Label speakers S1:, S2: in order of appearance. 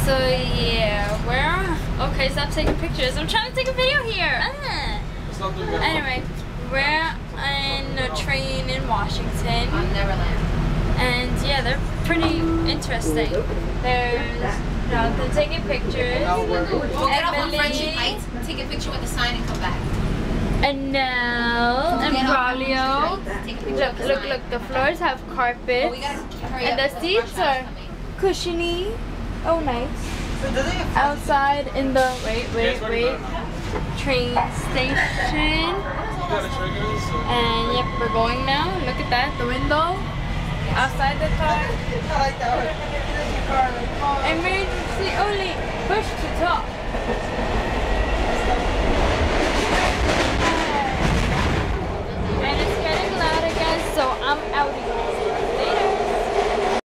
S1: So yeah, okay, stop taking pictures. I'm trying to take a video here. Anyway, we're in a train in Washington.
S2: On Neverland.
S1: And yeah, they're pretty interesting. There's they're taking pictures.
S2: We'll get off on Friendship Heights, take a picture with the sign and come back.
S1: And now, and Braulio. Look, the floors have carpet. And the seats are cushiony. Oh, nice. Outside in the, wait, train station. And yep, we're going now. Look at that, the window. Outside the car. Emergency only. Push to talk.